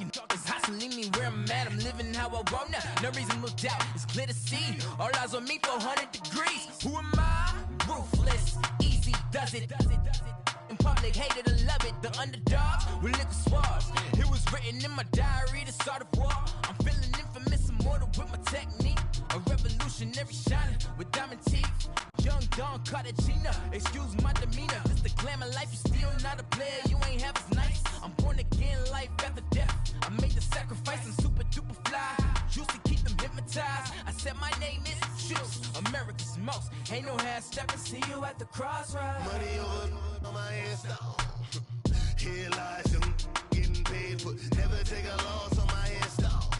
talking is hustling me where I'm at. I'm living how I want now. No reason to doubt. It's clear to see. All eyes on me, 400 degrees. Who am I? Ruthless. Easy does it. In public, hated or love it. The underdogs with liquor swabs. It was written in my diary to start a war. I'm feeling infamous, immortal with my technique. A revolutionary shining with diamond teeth. Young Don Cartagena, excuse my demeanor. This the glamour life, you still not a player, you ain't half as nice. I'm born again, life after death. I made the sacrifice, I'm super duper fly. Used to keep them hypnotized. I said my name is Juice, America's most. Ain't no half stepping, see you at the crossroads. Money over on my install. Here lies them getting paid for. Never take a loss on my install.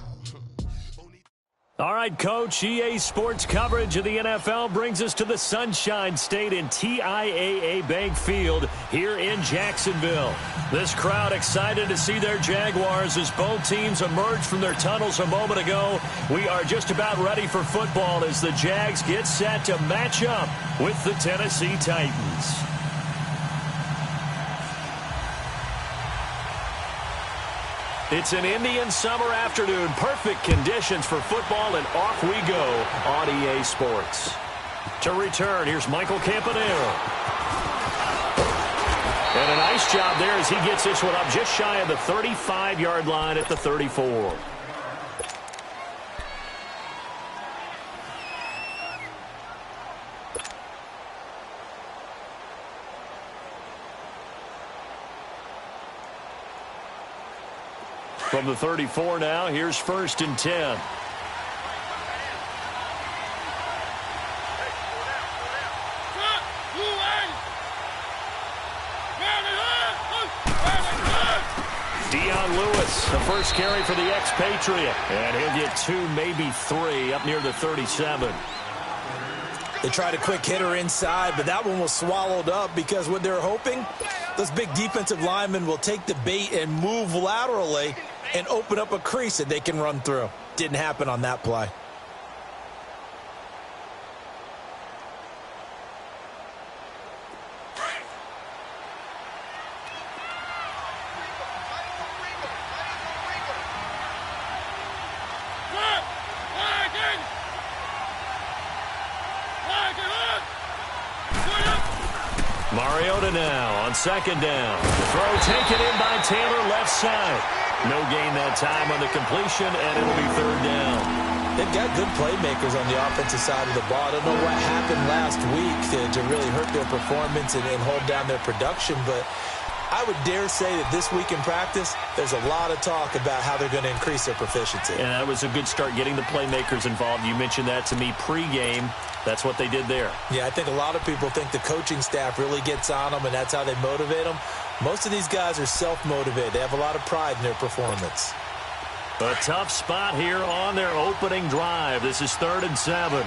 All right, Coach, EA Sports coverage of the NFL brings us to the Sunshine State in TIAA Bank Field here in Jacksonville. This crowd excited to see their Jaguars as both teams emerged from their tunnels a moment ago. We are just about ready for football as the Jags get set to match up with the Tennessee Titans. It's an Indian summer afternoon. Perfect conditions for football, and off we go on EA Sports. To return, here's Michael Campanero. And a nice job there as he gets this one up just shy of the 35-yard line at the 34. From the 34 now, here's 1st and 10. Dion Lewis, the first carry for the expatriate. And he'll get 2, maybe 3 up near the 37. They tried a quick hitter inside, but that one was swallowed up because what they're hoping, those big defensive linemen will take the bait and move laterally and open up a crease that they can run through. Didn't happen on that play. Mariota now on 2nd down. Throw taken in by Taylor left side. No gain that time on the completion, and it'll be 3rd down. They've got good playmakers on the offensive side of the ball. I don't know what happened last week to really hurt their performance and hold down their production, but I would dare say that this week in practice, there's a lot of talk about how they're going to increase their proficiency. And that was a good start getting the playmakers involved. You mentioned that to me pregame. That's what they did there. Yeah, I think a lot of people think the coaching staff really gets on them, and that's how they motivate them. Most of these guys are self-motivated. They have a lot of pride in their performance. A tough spot here on their opening drive. This is 3rd and 7.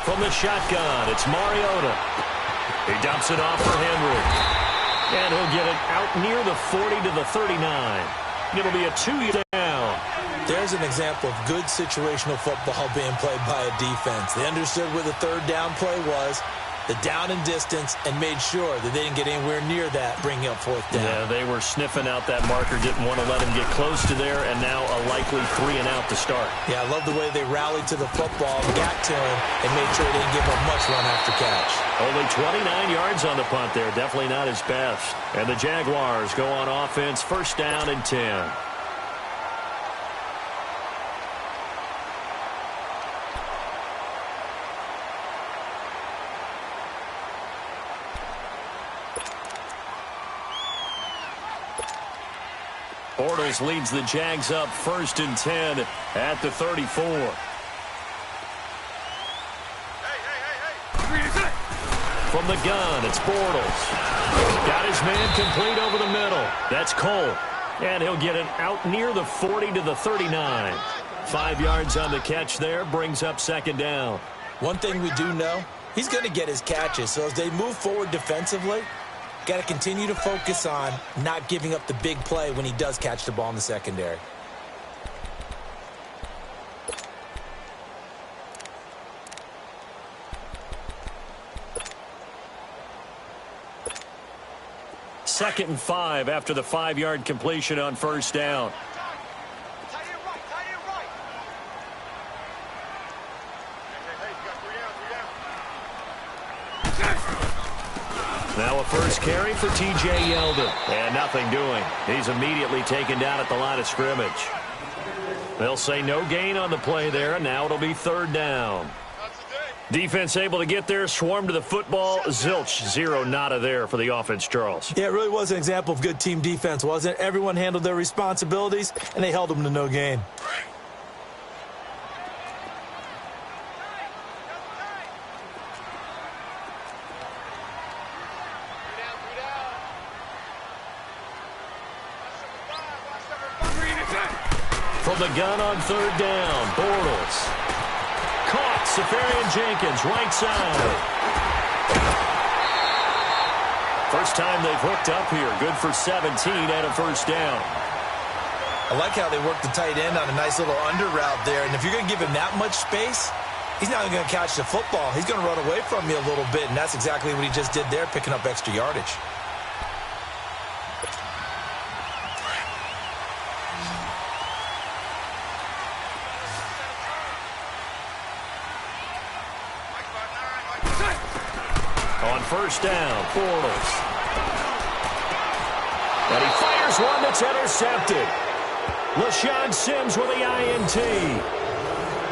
From the shotgun, it's Mariota. He dumps it off for Henry. And he'll get it out near the 40 to the 39. It'll be a 2 down. There's an example of good situational football being played by a defense. They understood where the 3rd down play was, the down and distance, and made sure that they didn't get anywhere near that, bringing up 4th down. Yeah, they were sniffing out that marker, didn't want to let him get close to there, and now a likely 3 and out to start. Yeah, I love the way they rallied to the football, got to him, and made sure they didn't give him much run after catch. Only 29 yards on the punt there, definitely not his best. And the Jaguars go on offense, 1st down and 10. Bortles leads the Jags up 1st and 10 at the 34. From the gun, it's Bortles. Got his man complete over the middle. That's Cole. And he'll get it out near the 40 to the 39. 5 yards on the catch there, brings up 2nd down. One thing we do know, he's going to get his catches. So as they move forward defensively, got to continue to focus on not giving up the big play when he does catch the ball in the secondary. 2nd and 5 after the 5-yard completion on first down. Now a first carry for T.J. Yeldon. And nothing doing. He's immediately taken down at the line of scrimmage. They'll say no gain on the play there, and now it'll be 3rd down. Defense able to get there, swarm to the football. Zilch, 0 nada there for the offense, Charles. Yeah, it really was an example of good team defense, wasn't it? Everyone handled their responsibilities, and they held them to no gain. From the gun on 3rd down, Bortles. Caught, Safarian-Jenkins, right side. First time they've hooked up here. Good for 17 and a first down. I like how they worked the tight end on a nice little under route there. And if you're going to give him that much space, he's not going to catch the football. He's going to run away from you a little bit, and that's exactly what he just did there, picking up extra yardage. On first down, Bortles. And he fires one that's intercepted. LaShawn Sims with the INT.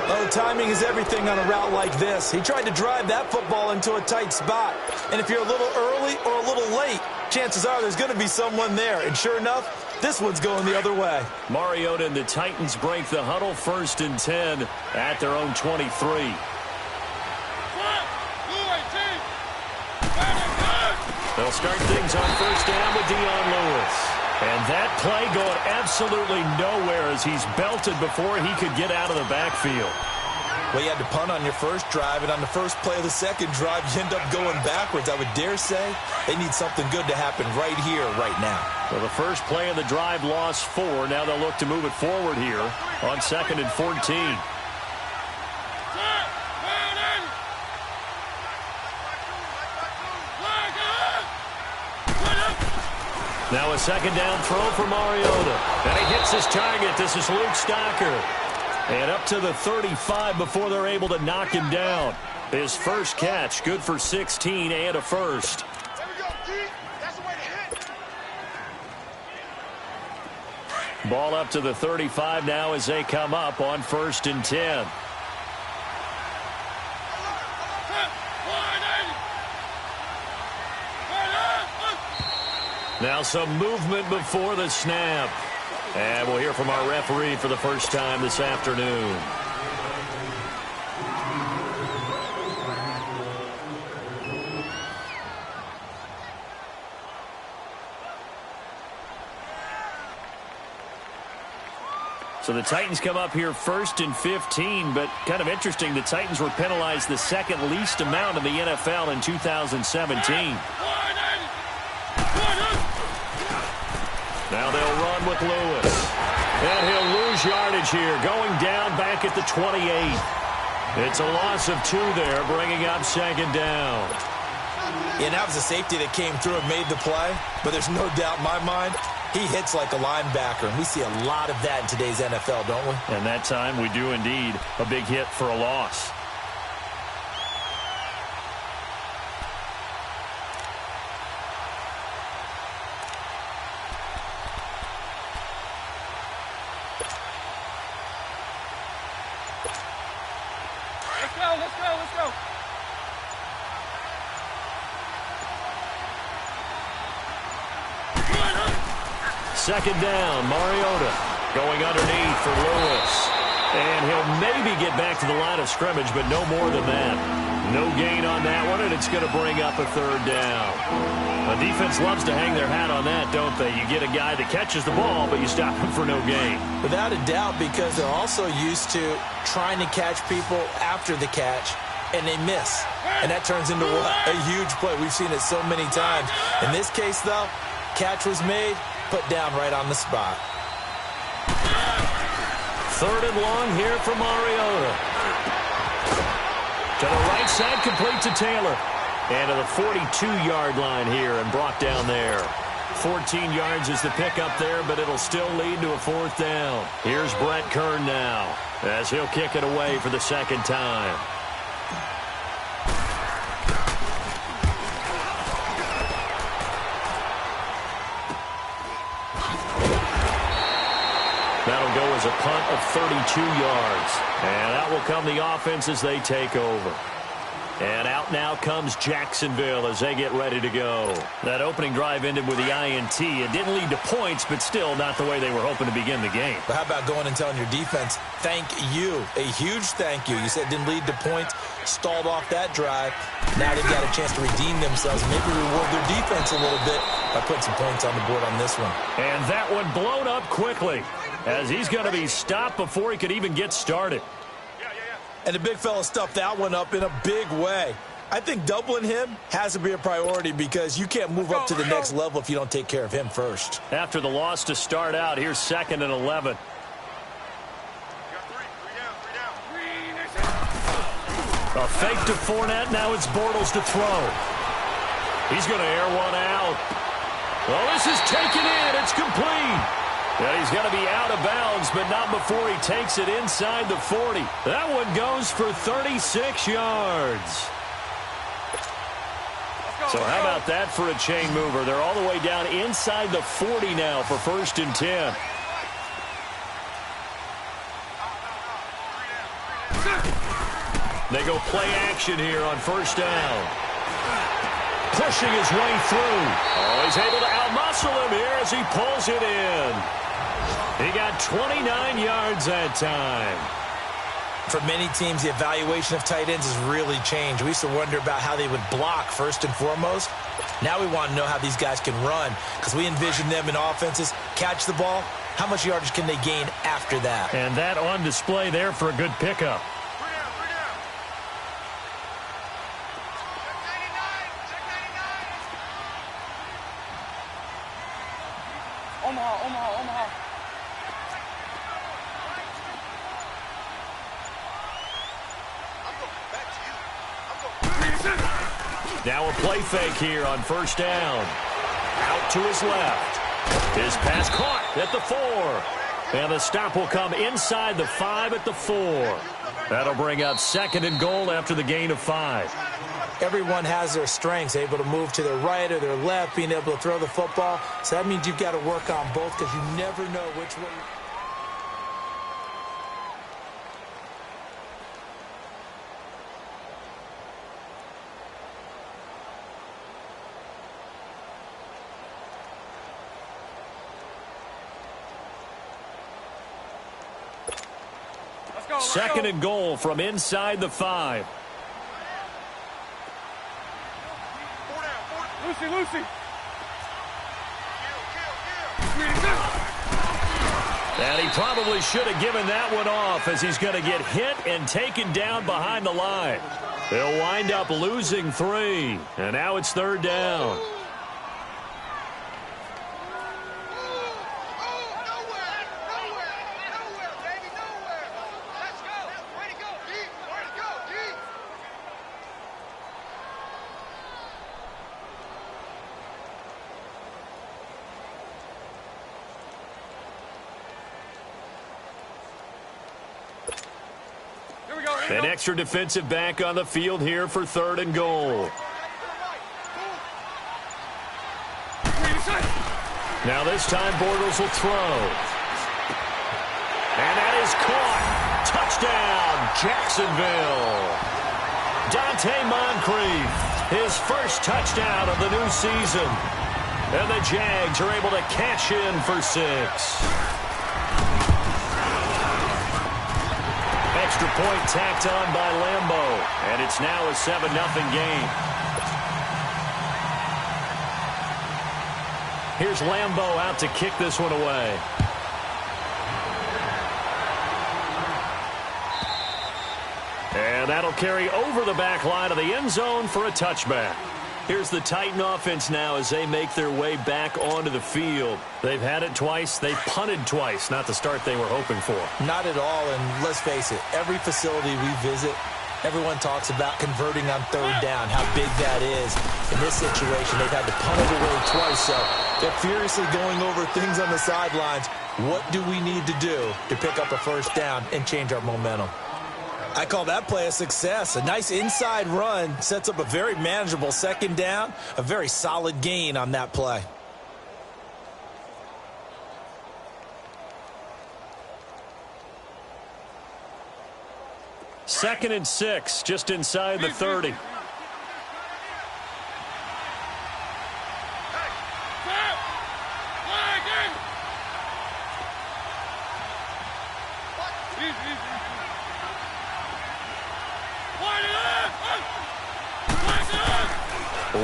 Oh, timing is everything on a route like this. He tried to drive that football into a tight spot. And if you're a little early or a little late, chances are there's going to be someone there. And sure enough, this one's going the other way. Mariota and the Titans break the huddle, 1st and 10 at their own 23. They'll start things on first down with Dion Lewis. And that play going absolutely nowhere as he's belted before he could get out of the backfield. Well, you had to punt on your first drive, and on the first play of the second drive, you end up going backwards. I would dare say they need something good to happen right here, right now. Well, the first play of the drive lost 4. Now they'll look to move it forward here on 2nd and 14. Now a 2nd down throw for Mariota. And he hits his target. This is Luke Stocker. And up to the 35 before they're able to knock him down. His first catch, good for 16 and a first. There we go, D. That's the way to hit. Ball up to the 35 now as they come up on 1st and 10. Now some movement before the snap. And we'll hear from our referee for the first time this afternoon. So the Titans come up here 1st and 15, but kind of interesting, the Titans were penalized the 2nd least amount in the NFL in 2017. Now they'll run with Lewis. And he'll lose yardage here, going down back at the 28. It's a loss of 2 there, bringing up 2nd down. Yeah, that was a safety that came through and made the play, but there's no doubt in my mind, he hits like a linebacker, and we see a lot of that in today's NFL, don't we? And that time we do indeed. A big hit for a loss. Let's go. 2nd down, Mariota going underneath for Lewis. And he'll maybe get back to the line of scrimmage, but no more than that. No gain on that one, and it's going to bring up a 3rd down. The defense loves to hang their hat on that, don't they? You get a guy that catches the ball, but you stop him for no gain. Without a doubt, because they're also used to trying to catch people after the catch, and they miss. And that turns into what? A huge play. We've seen it so many times. In this case, though, catch was made, put down right on the spot. 3rd and long here for Mariota. To the right side, complete to Taylor. And to the 42-yard line here and brought down there. 14 yards is the pickup there, but it'll still lead to a 4th down. Here's Brett Kern now, as he'll kick it away for the 2nd time. That'll go as a punt of 32 yards. And out will come the offense as they take over. And out now comes Jacksonville as they get ready to go. That opening drive ended with the INT. It didn't lead to points, but still not the way they were hoping to begin the game. But how about going and telling your defense, thank you, a huge thank you. You said it didn't lead to points, stalled off that drive. Now they've got a chance to redeem themselves, maybe reward their defense a little bit by putting some points on the board on this one. And that one blown up quickly, as he's going to be stopped before he could even get started. And the big fella stuffed that one up in a big way. I think doubling him has to be a priority because you can't move up to the next level if you don't take care of him first. After the loss to start out, here's 2nd and 11. A fake to Fournette. Now it's Bortles to throw. He's going to air one out. Well, this is taken in. It's complete. And he's going to be out of bounds, but not before he takes it inside the 40. That one goes for 36 yards. So how about that for a chain mover? They're all the way down inside the 40 now for 1st and 10. They go play action here on 1st down. Pushing his way through. Oh, he's able to outmuscle him here as he pulls it in. He got 29 yards that time. For many teams, the evaluation of tight ends has really changed. We used to wonder about how they would block first and foremost. Now we want to know how these guys can run because we envision them in offenses. Catch the ball. How much yardage can they gain after that? And that on display there for a good pickup. Omaha. Now a play fake here on 1st down. Out to his left. His pass caught at the 4. And the stop will come inside the 5 at the 4. That'll bring up 2nd and goal after the gain of 5. Everyone has their strengths, able to move to their right or their left, being able to throw the football. So that means you've got to work on both because you never know which way. Let's go. 2nd and goal from inside the 5. Lucy. And he probably should have given that one off as he's going to get hit and taken down behind the line. They'll wind up losing 3. And now it's 3rd down. An extra defensive back on the field here for 3rd and goal. Now this time Bortles will throw. And that is caught. Touchdown, Jacksonville. Dante Moncrief, his first touchdown of the new season. And the Jags are able to cash in for 6. Extra point tacked on by Lambeau. And it's now a 7-0 game. Here's Lambeau out to kick this one away. And that'll carry over the back line of the end zone for a touchback. Here's the Titan offense now as they make their way back onto the field. They've had it twice. They punted twice. Not the start they were hoping for. Not at all, and let's face it, every facility we visit, Everyone talks about converting on third down, how big that is. In this situation, they've had to punt it away twice, so they're furiously going over things on the sidelines. What do we need to do to pick up a first down and change our momentum? I call that play a success. A nice inside run sets up a very manageable second down, a very solid gain on that play. Second and 6, just inside the 30.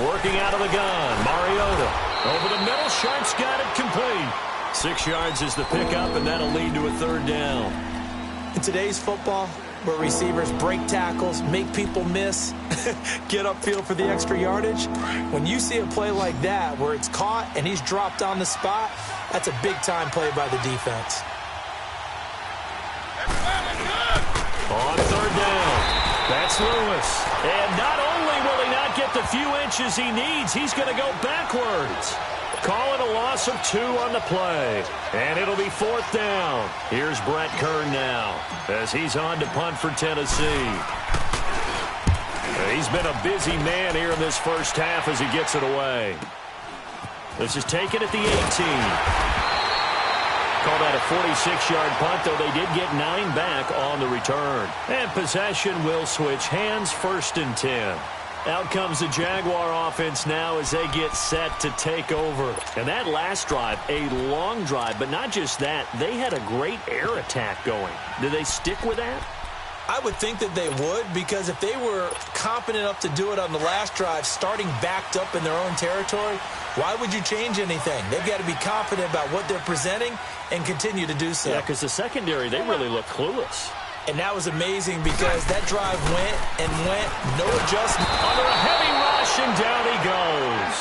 Working out of the gun, Mariota. Over the middle, Sharp's got it complete. 6 yards is the pickup, and that'll lead to a third down. In today's football, where receivers break tackles, make people miss, get upfield for the extra yardage, when you see a play like that where it's caught and he's dropped on the spot, that's a big-time play by the defense. On third down, that's Lewis. And not only will he not get the few inches he needs, he's going to go backwards. Call it a loss of 2 on the play. And it'll be fourth down. Here's Brett Kern now as he's on to punt for Tennessee. He's been a busy man here in this first half as he gets it away. This is taken at the 18. Call that a 46-yard punt, though they did get 9 back on the return. And possession will switch hands, first and 10. Out comes the Jaguar offense now as they get set to take over. And that last drive, a long drive, but not just that, they had a great air attack going. Did they stick with that? I would think that they would, because if they were competent enough to do it on the last drive, starting backed up in their own territory, why would you change anything? They've got to be confident about what they're presenting and continue to do so. Yeah, because the secondary, they really look clueless. And that was amazing because that drive went and went, no adjustment. Under a heavy rush, and down he goes.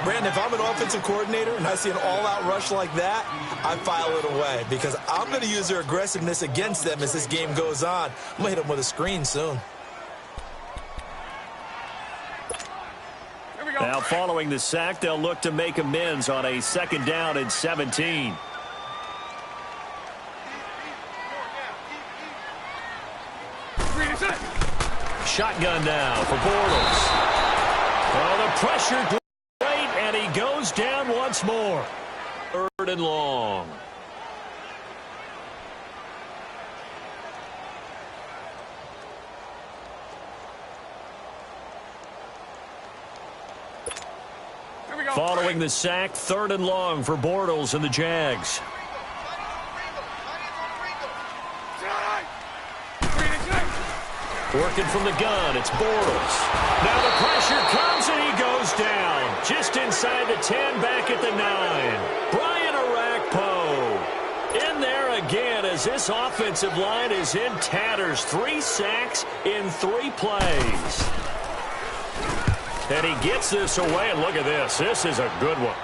Brandon, if I'm an offensive coordinator and I see an all-out rush like that, I file it away because I'm going to use their aggressiveness against them as this game goes on. I'm going to hit them with a screen soon. Now following the sack, they'll look to make amends on a second down and 17. Shotgun now for Bortles. Oh, the pressure great, and he goes down once more. Third and long. Following the sack, third and long for Bortles and the Jags. Working from the gun, it's Bortles. Now the pressure comes and he goes down. Just inside the 10, back at the 9. Brian Orakpo in there again as this offensive line is in tatters. 3 sacks in 3 plays. And he gets this away, and look at this. This is a good one.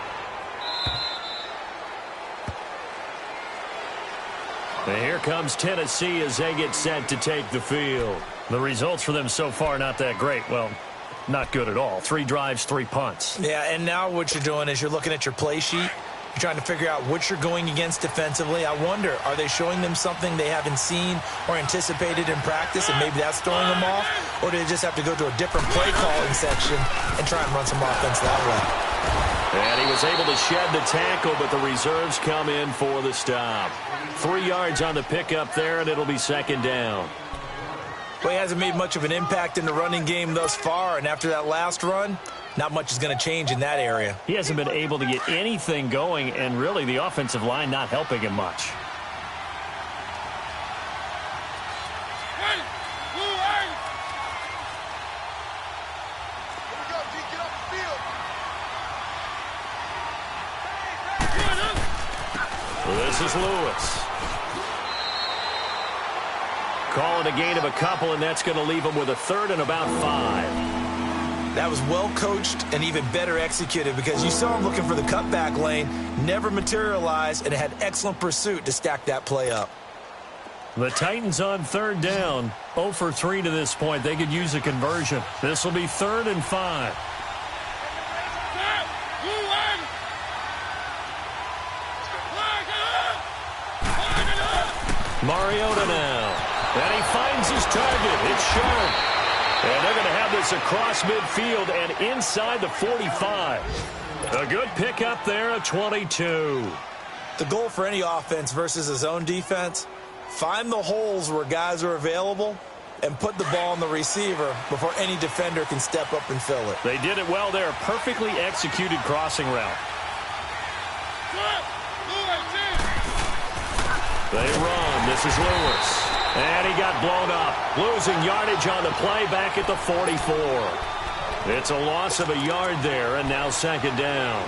And here comes Tennessee as they get set to take the field. The results for them so far not that great. Well, not good at all. 3 drives, 3 punts. Yeah, and now what you're doing is you're looking at your play sheet. You're trying to figure out what you're going against defensively. I wonder, are they showing them something they haven't seen or anticipated in practice, and maybe that's throwing them off? Or do they just have to go to a different play calling section and try and run some offense that way? And he was able to shed the tackle, but the reserves come in for the stop. 3 yards on the pickup there, and it'll be second down. Well, he hasn't made much of an impact in the running game thus far, and after that last run, not much is going to change in that area. He hasn't been able to get anything going, and really the offensive line not helping him much. This is Lewis. Call it a gain of a couple, and that's going to leave him with a third and about 5. That was well coached and even better executed because you saw him looking for the cutback lane, never materialized, and had excellent pursuit to stack that play up. The Titans on third down, 0 for 3 to this point. They could use a conversion. This will be 3rd and 5. Mariota now. And he finds his target. It's shown. And they're going to have this across midfield and inside the 45. A good pickup there at 22. The goal for any offense versus his own defense, find the holes where guys are available and put the ball on the receiver before any defender can step up and fill it. They did it well there. Perfectly executed crossing route. They run. This is Lewis. And he got blown up. Losing yardage on the play back at the 44. It's a loss of a yard there, and now 2nd down.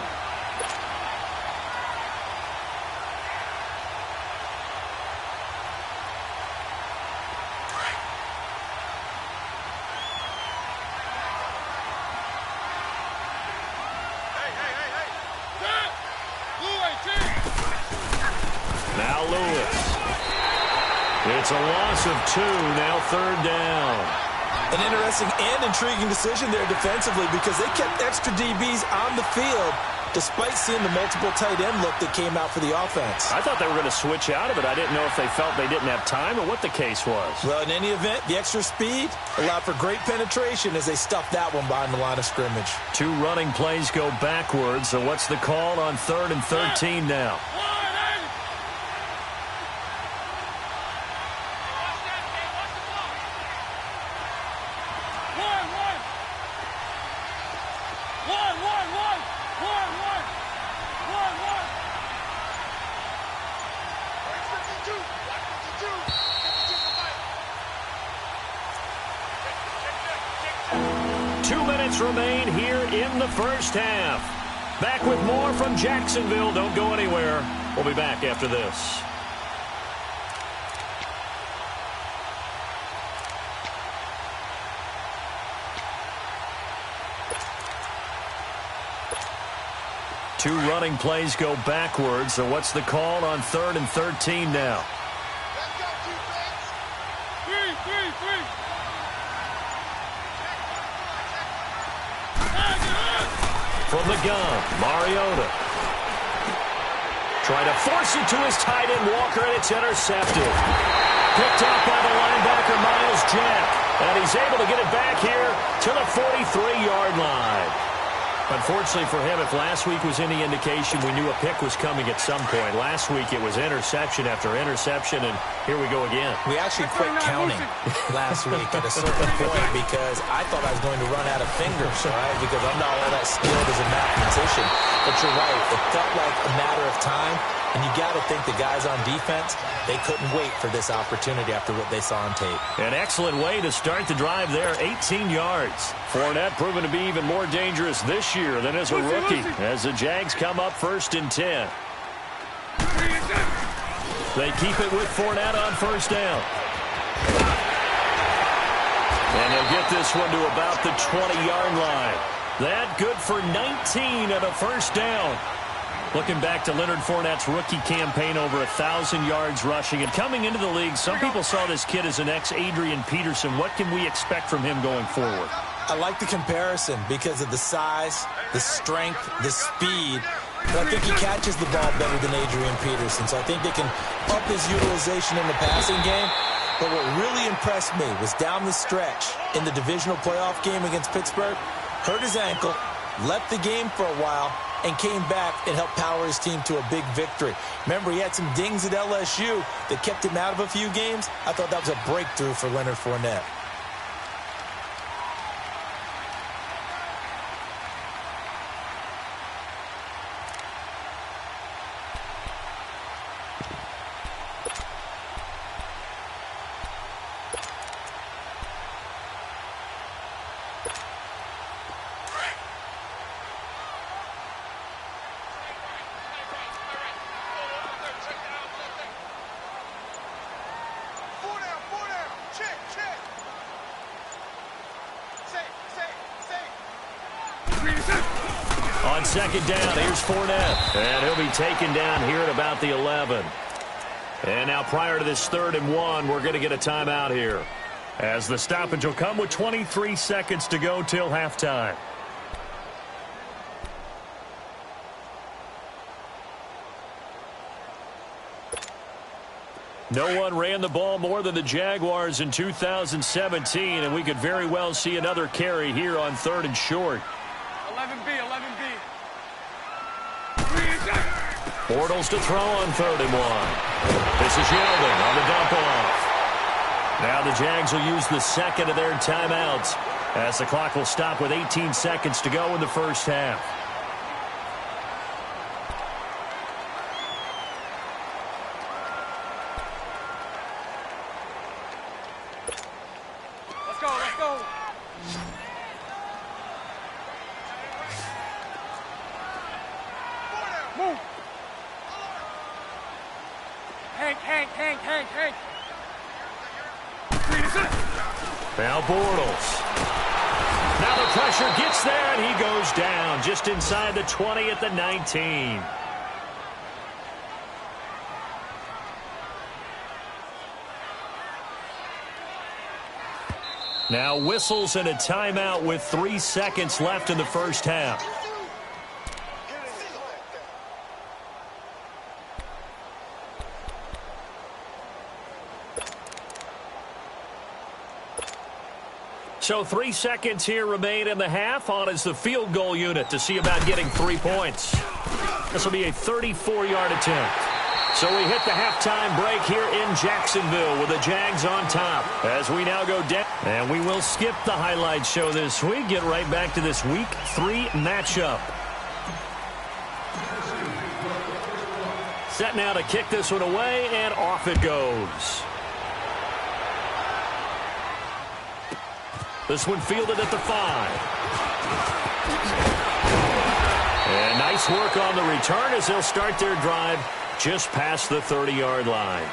Now Lewis. It's a loss of 2, now 3rd down. An interesting and intriguing decision there defensively because they kept extra DBs on the field despite seeing the multiple tight end look that came out for the offense. I thought they were going to switch out of it. I didn't know if they felt they didn't have time or what the case was. Well, in any event, the extra speed allowed for great penetration as they stuffed that one behind the line of scrimmage. 2 running plays go backwards, so what's the call on 3rd and 13 now? Remain here in the first half. Back with more from Jacksonville. Don't go anywhere. We'll be back after this. Two running plays go backwards. So what's the call on 3rd and 13 now? From the gun, Mariota. Trying to force it to his tight end, Walker, and it's intercepted. Picked up by the linebacker, Miles Jack. And he's able to get it back here to the 43-yard line. Unfortunately for him, if last week was any indication, we knew a pick was coming at some point. Last week it was interception after interception, and here we go again. We actually quit counting last week at a certain point because I thought I was going to run out of fingers, right? Because I'm not all that skilled as a mathematician. But you're right. It felt like a matter of time, and you got to think the guys on defense, they couldn't wait for this opportunity after what they saw on tape. An excellent way to start the drive there, 18 yards. Fournette proven to be even more dangerous this year than as a rookie as the Jags come up 1st and 10. They keep it with Fournette on 1st down. And they'll get this one to about the 20-yard line. That good for 19 and a 1st down. Looking back to Leonard Fournette's rookie campaign, over 1,000 yards rushing. And coming into the league, some people saw this kid as an ex-Adrian Peterson. What can we expect from him going forward? I like the comparison because of the size, the strength, the speed. But I think he catches the ball better than Adrian Peterson. So I think they can up his utilization in the passing game. But what really impressed me was down the stretch in the divisional playoff game against Pittsburgh, hurt his ankle, left the game for a while, and came back and helped power his team to a big victory. Remember, he had some dings at LSU that kept him out of a few games. I thought that was a breakthrough for Leonard Fournette. On 2nd down, here's Fournette. And he'll be taken down here at about the 11. And now prior to this 3rd and 1, we're going to get a timeout here, as the stoppage will come with 23 seconds to go till halftime. No one ran the ball more than the Jaguars in 2017, and we could very well see another carry here on 3rd and short. 11B, 11B. Bortles to throw on 3rd and 1. This is Yeldon on the dump off. Now the Jags will use the second of their timeouts, as the clock will stop with 18 seconds to go in the first half. Let's go. Move. Hank. Now Bortles. Now the pressure gets there, and he goes down just inside the 20 at the 19. Now whistles and a timeout with 3 seconds left in the first half. So 3 seconds here remain in the half. On is the field goal unit to see about getting 3 points. This will be a 34-yard attempt. So we hit the halftime break here in Jacksonville with the Jags on top as we now go down. And we will skip the highlight show this week. Get right back to this Week 3 matchup. Set now to kick this one away, and off it goes. This one fielded at the 5. And nice work on the return as they'll start their drive just past the 30-yard line.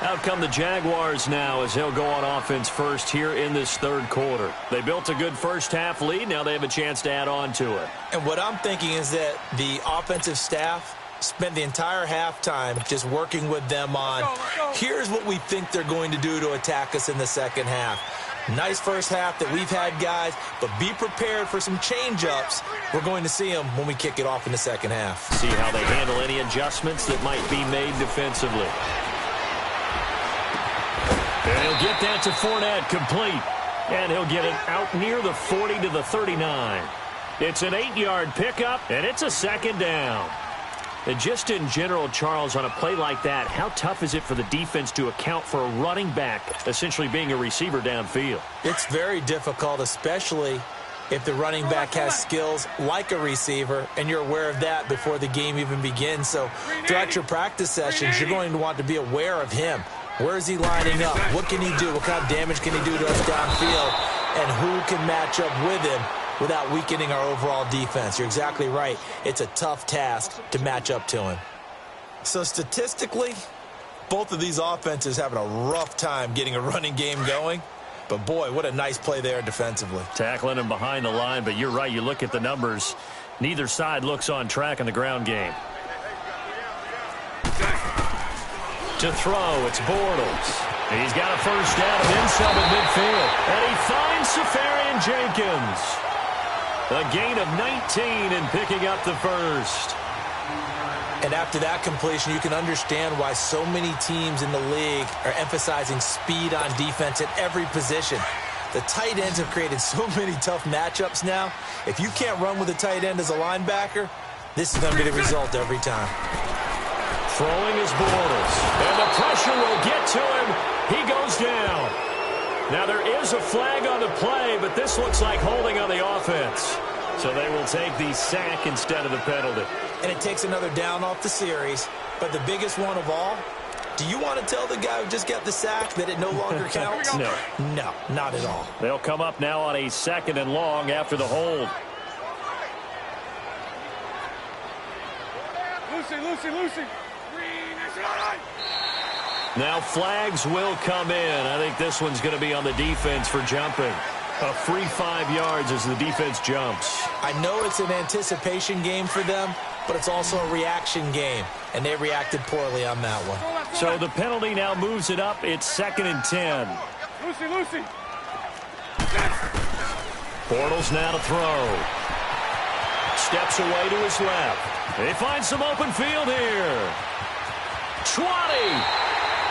Out come the Jaguars now as they'll go on offense first here in this 3rd quarter. They built a good first-half lead. Now they have a chance to add on to it. And what I'm thinking is that the offensive staff spent the entire halftime just working with them on, here's what we think they're going to do to attack us in the second half. Nice first half that we've had, guys, but be prepared for some change-ups. We're going to see them when we kick it off in the second half. See how they handle any adjustments that might be made defensively. And he'll get that to Fournette, complete. And he'll get it out near the 40 to the 39. It's an 8-yard pickup, and it's a second down. And just in general, Charles, on a play like that, how tough is it for the defense to account for a running back essentially being a receiver downfield? It's very difficult, especially if the running back has skills like a receiver, and you're aware of that before the game even begins. So throughout your practice sessions, you're going to want to be aware of him. Where is he lining up? What can he do? What kind of damage can he do to us downfield? And who can match up with him without weakening our overall defense? You're exactly right. It's a tough task to match up to him. So statistically, both of these offenses having a rough time getting a running game going. But, boy, what a nice play there defensively. Tackling him behind the line, but you're right. You look at the numbers. Neither side looks on track in the ground game. To throw, it's Bortles. He's got a first down of inside of midfield. And he finds Safarian Jenkins. A gain of 19 and picking up the first. And after that completion, you can understand why so many teams in the league are emphasizing speed on defense at every position. The tight ends have created so many tough matchups now. If you can't run with a tight end as a linebacker, this is going to be the result every time. Throwing is Bortles. And the pressure will get to him. He goes down. Now there is a flag on the play, but this looks like holding on the offense. So they will take the sack instead of the penalty. And it takes another down off the series. But the biggest one of all, do you want to tell the guy who just got the sack that it no longer counts? No. No, not at all. They'll come up now on a 2nd and long after the hold. Lucy. Now flags will come in. I think this one's going to be on the defense for jumping. A free 5 yards as the defense jumps. I know it's an anticipation game for them, but it's also a reaction game, and they reacted poorly on that one. So the penalty now moves it up. It's 2nd and 10. Lucy. Bortles now to throw. Steps away to his left. They find some open field here. 20.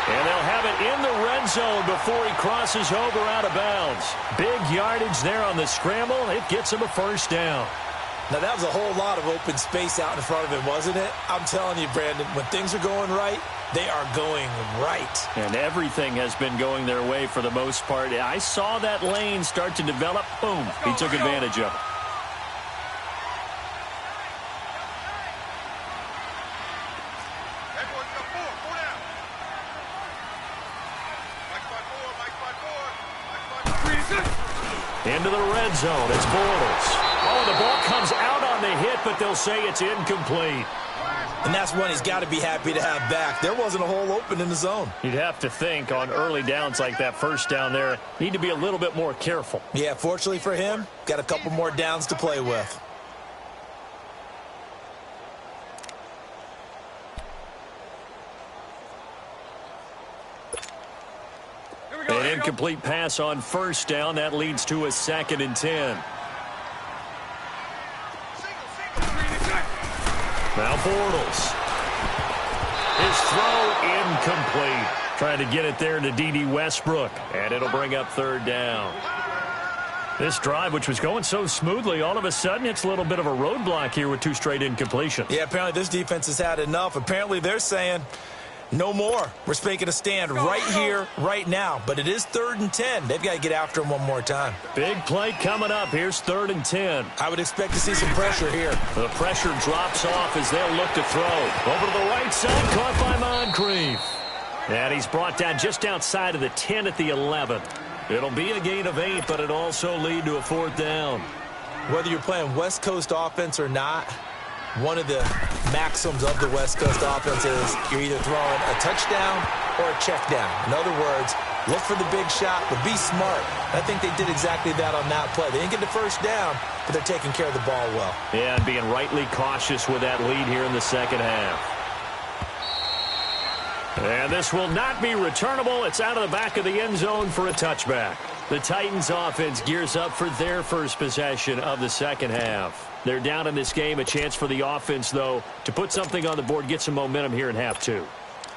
And they'll have it in the red zone before he crosses over out of bounds. Big yardage there on the scramble. It gets him a first down. Now, that was a whole lot of open space out in front of him, wasn't it? I'm telling you, Brandon, when things are going right, they are going right. And everything has been going their way for the most part. I saw that lane start to develop. Boom. He took advantage of it. Into the red zone. It's Bortles. Oh, the ball comes out on the hit, but they'll say it's incomplete. And that's one he's got to be happy to have back. There wasn't a hole open in the zone. You'd have to think on early downs like that first down there, need to be a little bit more careful. Yeah, fortunately for him, got a couple more downs to play with. An incomplete pass on first down. That leads to a 2nd and 10. Now Bortles. His throw incomplete. Trying to get it there to D.D. Westbrook. And it'll bring up 3rd down. This drive, which was going so smoothly, all of a sudden it's a little bit of a roadblock here with 2 straight incompletions. Yeah, apparently this defense has had enough. Apparently they're saying, no more. We're making a stand right here, right now. But it is 3rd and 10. They've got to get after him one more time. Big play coming up. Here's 3rd and 10. I would expect to see some pressure here. The pressure drops off as they'll look to throw. Over to the right side, caught by Moncrief. And he's brought down just outside of the 10 at the 11. It'll be a gain of 8, but it'll also lead to a 4th down. Whether you're playing West Coast offense or not, one of the maxims of the West Coast offense is you're either throwing a touchdown or a check down. In other words, look for the big shot, but be smart. I think they did exactly that on that play. They didn't get the first down, but they're taking care of the ball well. Yeah, and being rightly cautious with that lead here in the second half. And this will not be returnable. It's out of the back of the end zone for a touchback. The Titans offense gears up for their first possession of the second half. They're down in this game. A chance for the offense, though, to put something on the board, get some momentum here in half 2.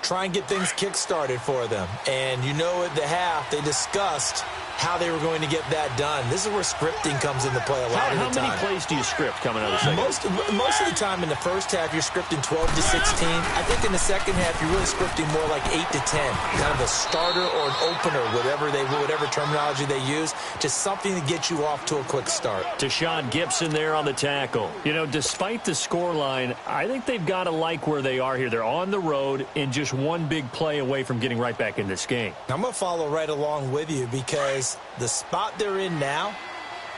Try and get things kick-started for them. And you know at the half, they discussed how they were going to get that done. This is where scripting comes into play a lot of the time. How many plays do you script coming out of the second? Most of the time in the first half, you're scripting 12 to 16. I think in the second half, you're really scripting more like 8 to 10. Kind of a starter or an opener, whatever terminology they use, just something to get you off to a quick start. Deshaun Gibson there on the tackle. You know, despite the scoreline, I think they've got to like where they are here. They're on the road and just one big play away from getting right back in this game. I'm going to follow right along with you because the spot they're in now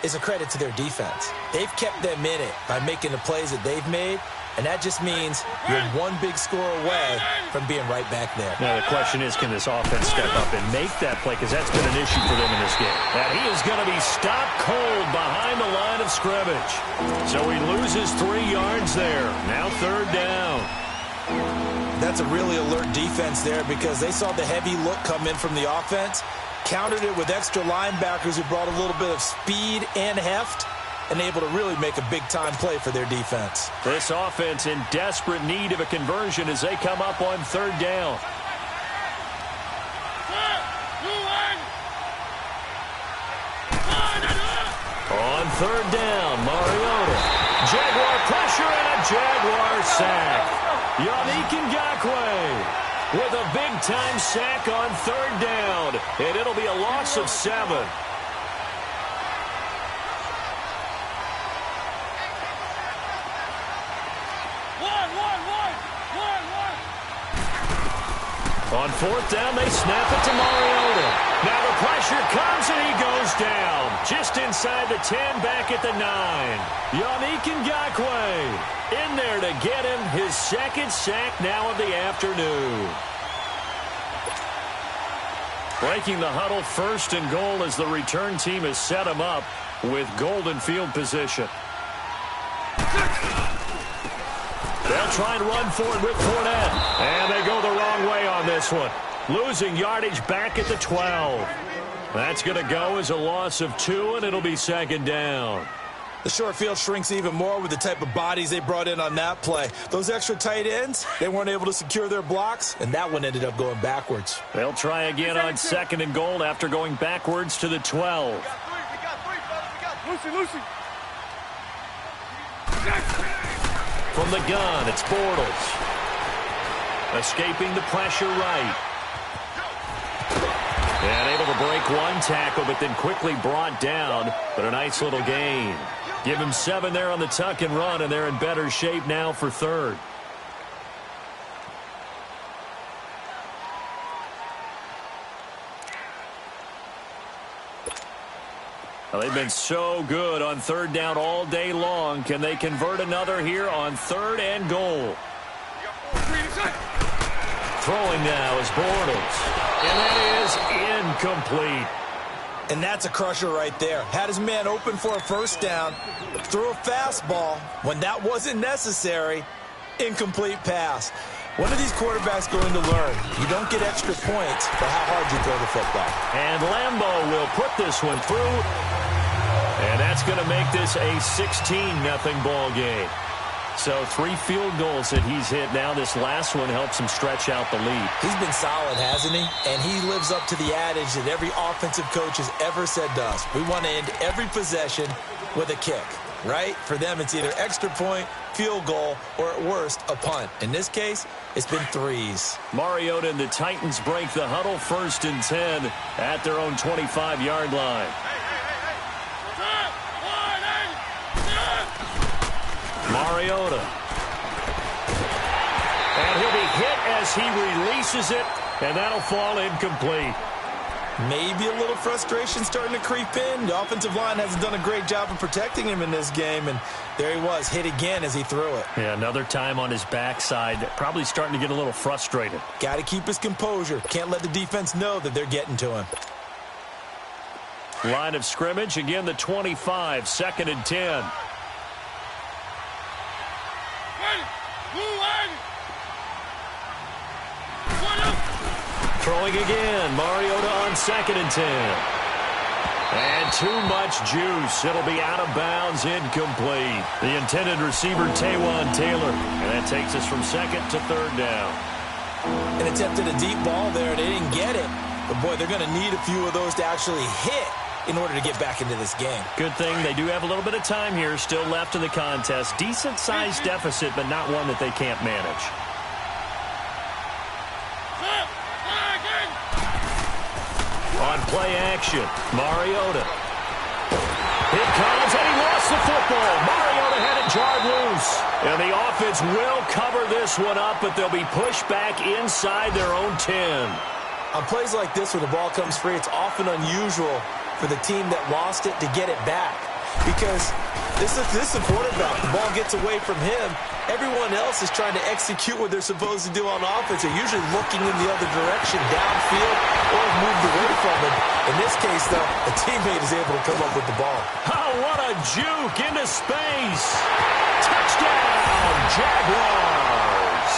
is a credit to their defense. They've kept them in it by making the plays that they've made, and that just means you're one big score away from being right back there. Now, the question is, can this offense step up and make that play? Because that's been an issue for them in this game. And he is going to be stopped cold behind the line of scrimmage. So he loses 3 yards there. Now 3rd down. That's a really alert defense there because they saw the heavy look come in from the offense, countered it with extra linebackers who brought a little bit of speed and heft, and able to really make a big-time play for their defense. This offense in desperate need of a conversion as they come up on 3rd down. On 3rd down, Mariota. Jaguar pressure and a Jaguar sack. Yannick Ngakoue with a big-time sack on 3rd down, and it'll be a loss of 7. On 4th down, they snap it to Mariota. Now the pressure comes, and he goes down. Just inside the 10, back at the 9. Yannick Ngakoue in there to get him his 2nd sack now of the afternoon. Breaking the huddle, 1st and goal as the return team has set him up with golden field position. They'll try and run for it with Fournette. And they go the wrong way on this one. Losing yardage back at the 12. That's going to go as a loss of 2, and it'll be second down. The short field shrinks even more with the type of bodies they brought in on that play. Those extra tight ends, they weren't able to secure their blocks, and that one ended up going backwards. They'll try again on 2nd and goal after going backwards to the 12. We got three, fellas. Lucy. From the gun, it's Bortles. Escaping the pressure right. And able to break one tackle, but then quickly brought down. But a nice little gain. Give him 7 there on the tuck and run, and they're in better shape now for 3rd. Well, they've been so good on 3rd down all day long. Can they convert another here on 3rd and goal? Throwing now is Bortles. And that is incomplete. And that's a crusher right there. Had his man open for a first down, threw a fastball when that wasn't necessary, incomplete pass. When are these quarterbacks going to learn? You don't get extra points for how hard you throw the football. And Lambeau will put this one through. And that's going to make this a 16-0 ball game. So 3 field goals that he's hit now. This last one helps him stretch out the lead. He's been solid, hasn't he? And he lives up to the adage that every offensive coach has ever said to us. We want to end every possession with a kick, right? For them, it's either extra point, field goal, or at worst, a punt. In this case, it's been 3s. Mariota and the Titans break the huddle 1st and 10 at their own 25-yard line. Mariota. And he'll be hit as he releases it, and that'll fall incomplete. Maybe a little frustration starting to creep in. The offensive line hasn't done a great job of protecting him in this game, and there he was, hit again as he threw it. Yeah, another time on his backside, probably starting to get a little frustrated. Got to keep his composure. Can't let the defense know that they're getting to him. Line of scrimmage, again the 25, 2nd and 10. Throwing again, Mariota on 2nd and 10. And too much juice. It'll be out of bounds, incomplete. The intended receiver, Taywan Taylor. And that takes us from 2nd to 3rd down. And attempted a deep ball there, and they didn't get it. But, boy, they're going to need a few of those to actually hit in order to get back into this game. Good thing they do have a little bit of time here still left in the contest. Decent-sized deficit, but not one that they can't manage. On play action, Mariota. It comes, and he lost the football. Mariota had it jarred loose. And the offense will cover this one up, but they'll be pushed back inside their own 10. On plays like this, when the ball comes free, it's often unusual for the team that lost it to get it back. Because this is a quarterback. The ball gets away from him. Everyone else is trying to execute what they're supposed to do on offense. They're usually looking in the other direction, downfield, or have moved away from him. In this case, though, a teammate is able to come up with the ball. Oh, what a juke into space. Touchdown, Jaguars.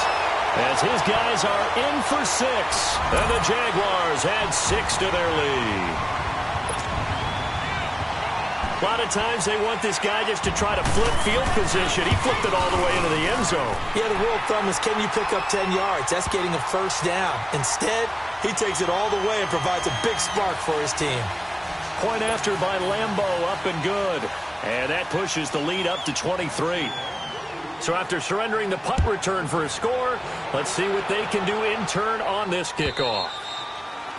As his guys are in for 6. And the Jaguars add 6 to their lead. A lot of times they want this guy just to try to flip field position. He flipped it all the way into the end zone. Yeah, the rule of thumb is, can you pick up 10 yards? That's getting a first down. Instead, he takes it all the way and provides a big spark for his team. Point after by Lambeau, up and good. And that pushes the lead up to 23. So after surrendering the punt return for a score, let's see what they can do in turn on this kickoff.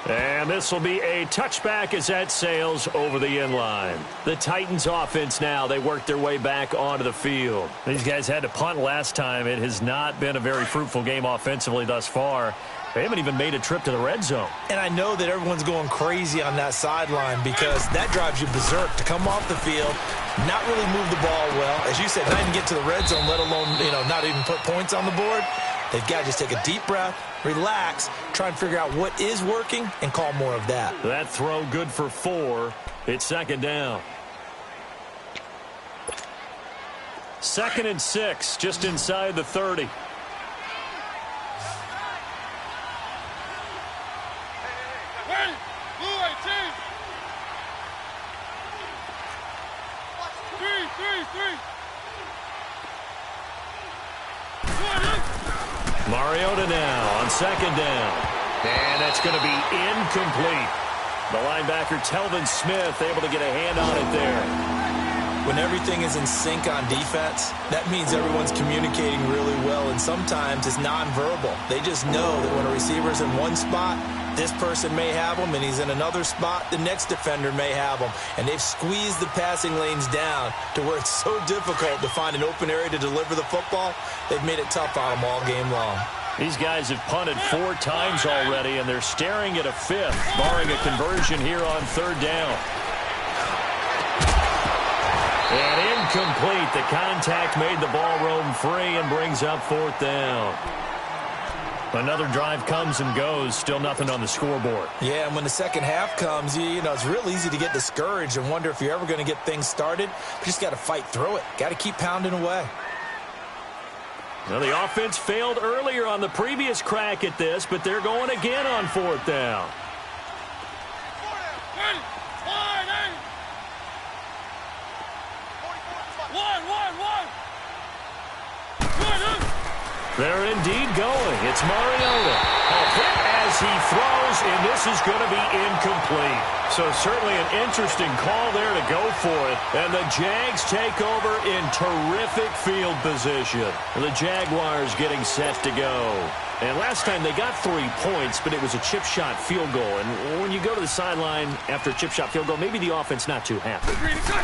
And this will be a touchback as that sails over the end line. The Titans offense now, they work their way back onto the field. These guys had to punt last time. It has not been a very fruitful game offensively thus far. They haven't even made a trip to the red zone. And I know that everyone's going crazy on that sideline because that drives you berserk to come off the field, not really move the ball well. As you said, not even get to the red zone, let alone, not even put points on the board. They've got to just take a deep breath, relax, try and figure out what is working, and call more of that. That throw good for 4. It's 2nd down. 2nd and 6, just inside the 30. Mariota now on 2nd down. And that's going to be incomplete. The linebacker, Telvin Smith, able to get a hand on it there. When everything is in sync on defense, that means everyone's communicating really well, and sometimes it's nonverbal. They just know that when a receiver's in one spot, this person may have him, and he's in another spot, the next defender may have him. And they've squeezed the passing lanes down to where it's so difficult to find an open area to deliver the football. They've made it tough on them all game long. These guys have punted 4 times already, and they're staring at a 5th, barring a conversion here on 3rd down. And incomplete. The contact made the ball roam free and brings up 4th down. Another drive comes and goes. Still nothing on the scoreboard. Yeah, and when the second half comes, you know, it's real easy to get discouraged and wonder if you're ever going to get things started. You just got to fight through it. Got to keep pounding away. Well, the offense failed earlier on the previous crack at this, but they're going again on 4th down. They're indeed going. It's Mariota. A hit as he throws, and this is going to be incomplete. So certainly an interesting call there to go for it. And the Jags take over in terrific field position. The Jaguars getting set to go. And last time they got 3 points, but it was a chip shot field goal. And when you go to the sideline after a chip shot field goal, maybe the offense not too happy.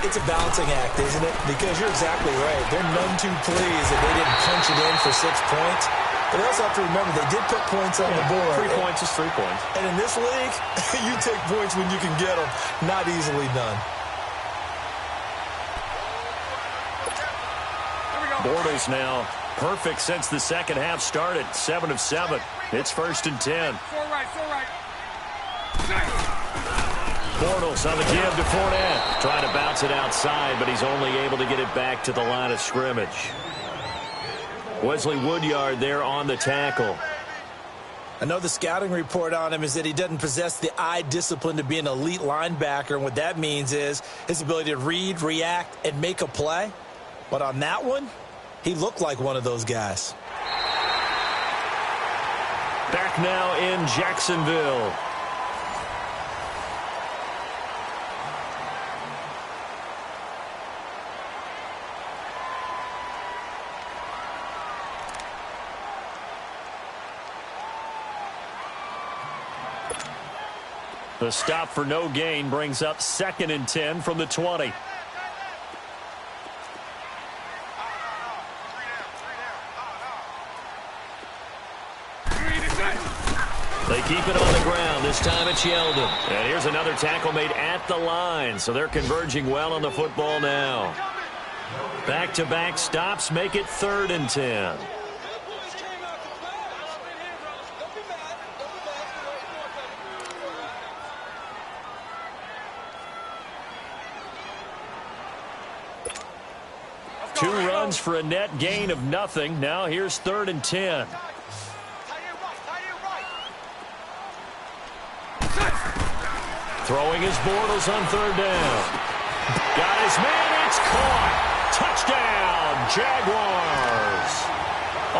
It's a balancing act, isn't it? Because you're exactly right. They're none too pleased that they didn't punch it in for 6 points. But they also have to remember they did put points on the board. 3 points is 3 points. And in this league, you take points when you can get them. Not easily done. Bortles now perfect since the second half started. 7 of 7. It's 1st and 10. Bortles on the give to Fournette. Trying to bounce it outside, but he's only able to get it back to the line of scrimmage. Wesley Woodyard there on the tackle. I know the scouting report on him is that he doesn't possess the eye discipline to be an elite linebacker. And what that means is his ability to read, react, and make a play. But on that one, he looked like one of those guys. Back now in Jacksonville. The stop for no gain brings up 2nd and 10 from the 20. They keep it on the ground. This time it's Yeldon. And here's another tackle made at the line. So they're converging well on the football now. Back-to-back stops make it 3rd and 10. Two runs for a net gain of nothing. Now here's 3rd and 10. Throwing his Bortles on 3rd down. Got his man. It's caught. Touchdown, Jaguars.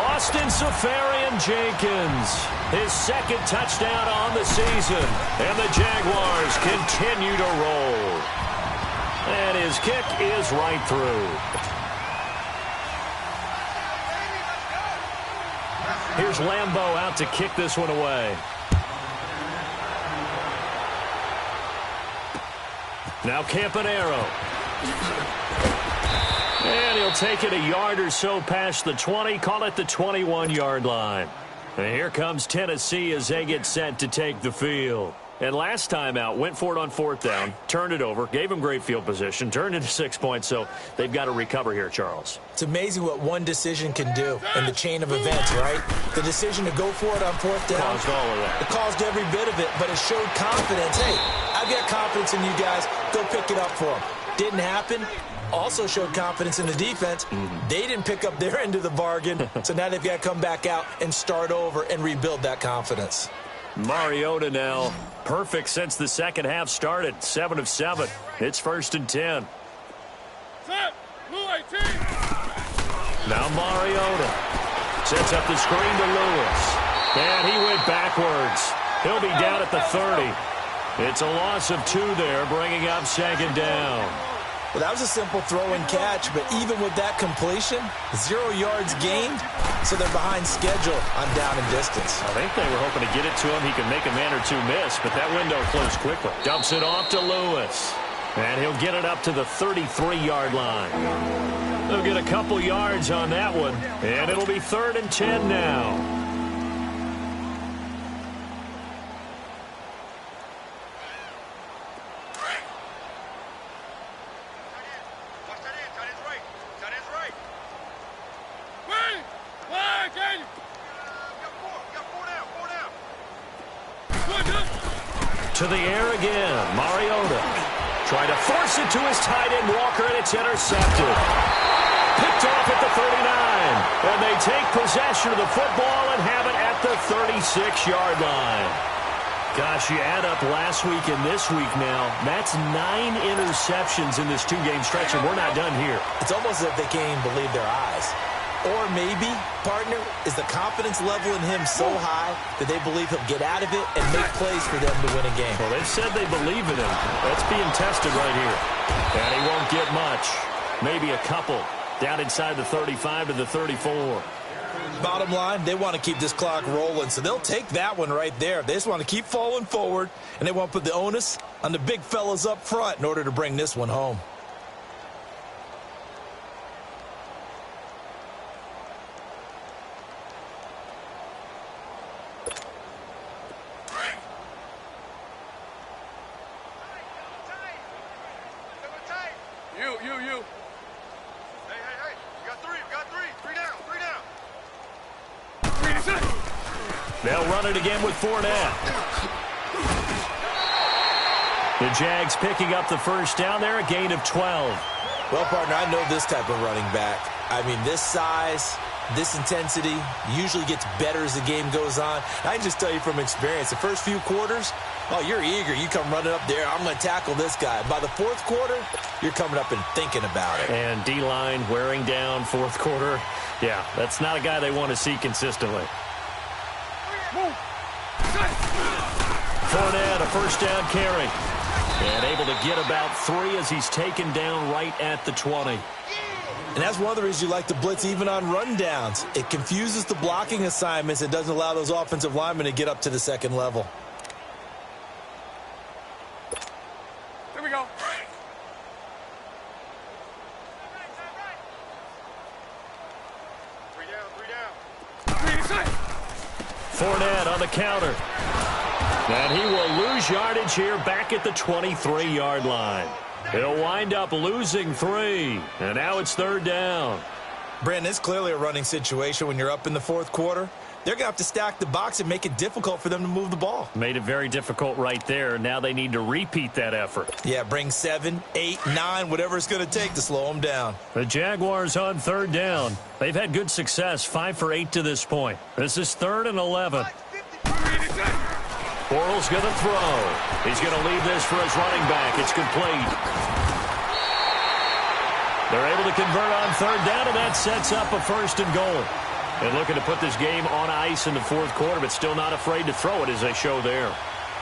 Austin Seferian-Jenkins, his 2nd touchdown on the season. And the Jaguars continue to roll. And his kick is right through. Here's Lambeau out to kick this one away. Now Campanaro. And he'll take it a yard or so past the 20, call it the 21-yard line. And here comes Tennessee as they get set to take the field. And last time out, went for it on 4th down, turned it over, gave him great field position, turned into 6 points, so they've got to recover here, Charles. It's amazing what one decision can do in the chain of events, right? The decision to go for it on 4th down. Caused all of that. It caused every bit of it, but it showed confidence. Hey, I've got confidence in you guys. Go pick it up for them. Didn't happen. Also showed confidence in the defense. They didn't pick up their end of the bargain, so now they've got to come back out and start over and rebuild that confidence. Mariota now perfect since the second half started. 7 of 7. It's 1st and 10. Now Mariota sets up the screen to Lewis. And he went backwards. He'll be down at the 30. It's a loss of 2 there, bringing up 2nd down. Well, that was a simple throw and catch, but even with that completion, 0 yards gained, so they're behind schedule on down and distance. I think they were hoping to get it to him. He could make a man or two miss, but that window closed quickly. Dumps it off to Lewis, and he'll get it up to the 33-yard line. They'll get a couple yards on that one, and it'll be 3rd and 10 now. To the air again. Mariota trying to force it to his tight end, Walker, and it's intercepted. Picked off at the 39. And they take possession of the football and have it at the 36-yard line. Gosh, you add up last week and this week now, that's 9 interceptions in this 2-game stretch, and we're not done here. It's almost as if they can't even believe their eyes. Or maybe, partner, is the confidence level in him so high that they believe he'll get out of it and make plays for them to win a game. Well, they've said they believe in him. That's being tested right here. And he won't get much. Maybe a couple. Down inside the 35 to the 34. Bottom line, they want to keep this clock rolling, so they'll take that one right there. They just want to keep falling forward, and they want to put the onus on the big fellas up front in order to bring this one home. You. Hey. You got 3. Three down. They'll run it again with Fournette. The Jags picking up the first down there, a gain of 12. Well, partner, I know this type of running back. I mean, this size, this intensity usually gets better as the game goes on. I can just tell you from experience, the first few quarters, oh, you're eager. You come running up there. I'm going to tackle this guy. By the 4th quarter, you're coming up and thinking about it. And D-line wearing down 4th quarter. Yeah, that's not a guy they want to see consistently. Fournette, a first down carry. And able to get about 3 as he's taken down right at the 20. And that's one of the reasons you like to blitz even on rundowns. It confuses the blocking assignments and doesn't allow those offensive linemen to get up to the 2nd level. Here we go. Three down. Fournette on the counter. And he will lose yardage here back at the 23-yard line. He'll wind up losing 3. And now it's 3rd down. Brandon, it's clearly a running situation when you're up in the 4th quarter. They're going to have to stack the box and make it difficult for them to move the ball. Made it very difficult right there. Now they need to repeat that effort. Yeah, bring 7, 8, 9, whatever it's going to take to slow them down. The Jaguars on 3rd down. They've had good success, 5 for 8 to this point. This is 3rd and 11. Bortles going to throw. He's going to leave this for his running back. It's complete. They're able to convert on 3rd down, and that sets up a 1st and goal. And looking to put this game on ice in the 4th quarter, but still not afraid to throw it as they show there.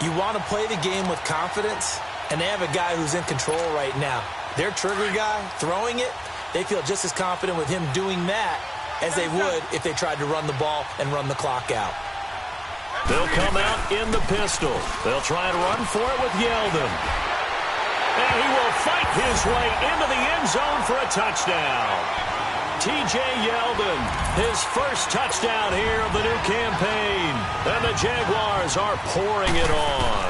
You want to play the game with confidence, and they have a guy who's in control right now. Their trigger guy, throwing it, they feel just as confident with him doing that as they would if they tried to run the ball and run the clock out. They'll come out in the pistol. They'll try and run for it with Yeldon. And he will fight his way into the end zone for a touchdown. T.J. Yeldon, his first touchdown here of the new campaign. And the Jaguars are pouring it on.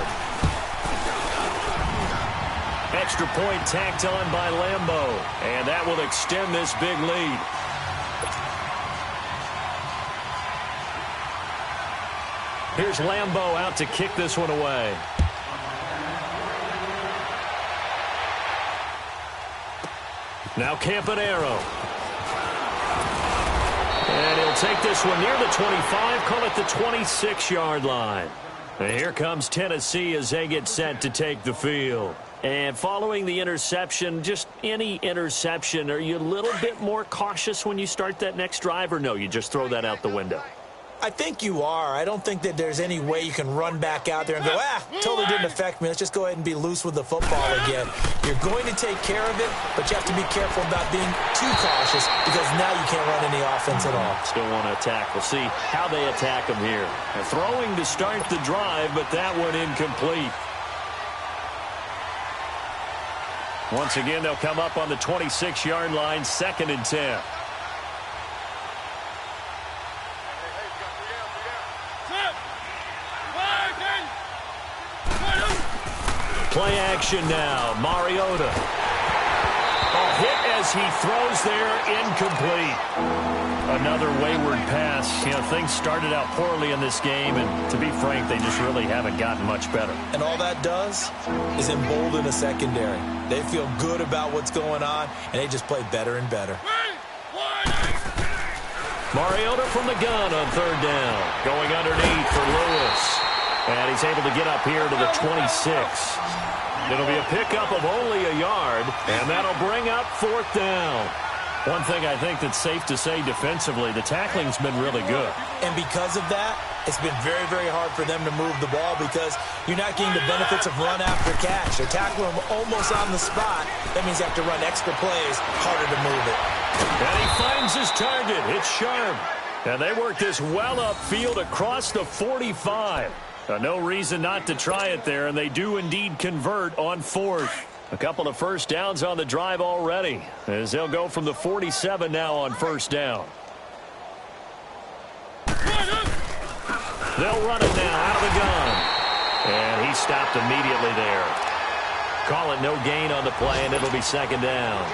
Extra point tacked on by Lambeau. And that will extend this big lead. Here's Lambeau out to kick this one away. Now Campanero. And he'll take this one near the 25, call it the 26-yard line. And here comes Tennessee as they get set to take the field. And following the interception, just any interception, are you a little bit more cautious when you start that next drive, or no, you just throw that out the window? I think you are. I don't think that there's any way you can run back out there and go, totally didn't affect me. Let's just go ahead and be loose with the football again. You're going to take care of it, but you have to be careful about being too cautious because now you can't run any offense at all. Still want to attack. We'll see how they attack them here. They're throwing to start the drive, but that one incomplete. Once again, they'll come up on the 26-yard line, 2nd and 10. Play action now. Mariota. A hit as he throws there, incomplete. Another wayward pass. You know, things started out poorly in this game, and to be frank, they just really haven't gotten much better. And all that does is embolden a secondary. They feel good about what's going on, and they just play better and better. Mariota from the gun on 3rd down. Going underneath for Lewis. And he's able to get up here to the 26. It'll be a pickup of only a yard, and that'll bring up 4th down. One thing I think that's safe to say defensively, the tackling's been really good. And because of that, it's been very, very hard for them to move the ball because you're not getting the benefits of run after catch. They're tackling them almost on the spot. That means they have to run extra plays, harder to move it. And he finds his target. It's Sharp. And they work this well upfield across the 45. No reason not to try it there, and they do indeed convert on 4th. A couple of first downs on the drive already, as they'll go from the 47 now on 1st down. They'll run it now out of the gun. And he stopped immediately there. Call it no gain on the play, and it'll be 2nd down.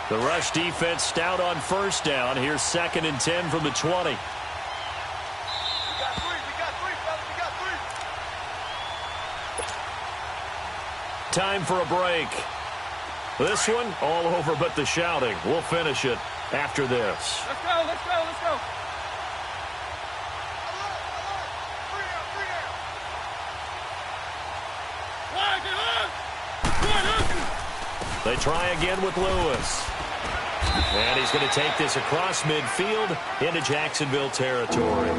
The rush defense stout on 1st down. Here's 2nd and 10 from the 20. We got three, fellas, we got three. Time for a break. This one, all over but the shouting. We'll finish it after this. Let's go, let's go, let's go. They try again with Lewis. And he's going to take this across midfield into Jacksonville territory.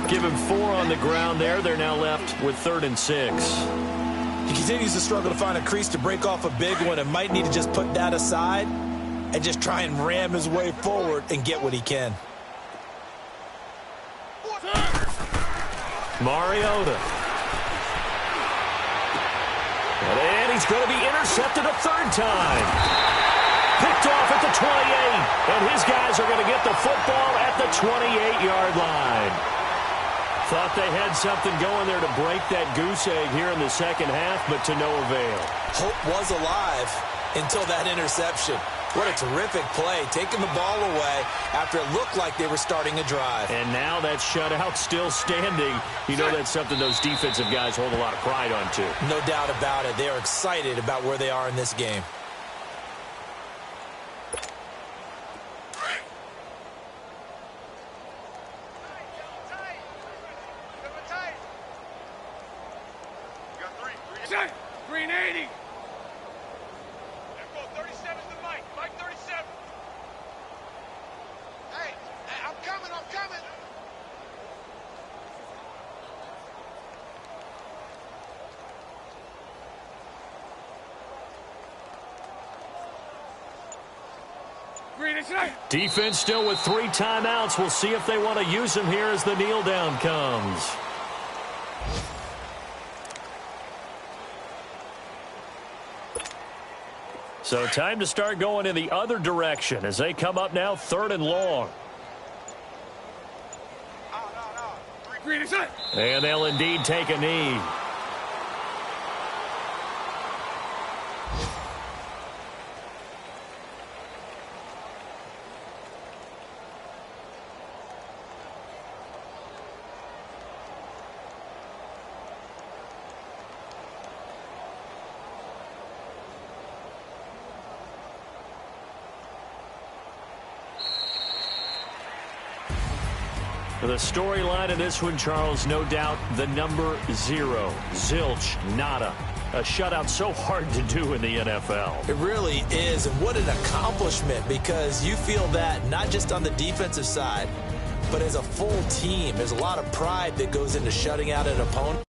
Give him 4 on the ground there. They're now left with 3rd and 6. He continues to struggle to find a crease to break off a big one and might need to just put that aside and just try and ram his way forward and get what he can. Mariota. And he's going to be intercepted a 3rd time. Picked off at the 28. And his guys are going to get the football at the 28-yard line. Thought they had something going there to break that goose egg here in the 2nd half, but to no avail. Hope was alive until that interception. What a terrific play, taking the ball away after it looked like they were starting a drive. And now that shutout still standing. You know that's something those defensive guys hold a lot of pride on, too. No doubt about it. They are excited about where they are in this game. Green 80. 37's the Mike. Mike 37. Hey, I'm coming. Green is right. Defense still with 3 timeouts. We'll see if they want to use them here as the kneel down comes. So time to start going in the other direction as they come up now 3rd and long. Green is right. And they'll indeed take a knee. The storyline of this one, Charles, no doubt the number 0. Zilch, nada. A shutout so hard to do in the NFL. It really is, and what an accomplishment, because you feel that not just on the defensive side, but as a full team. There's a lot of pride that goes into shutting out an opponent.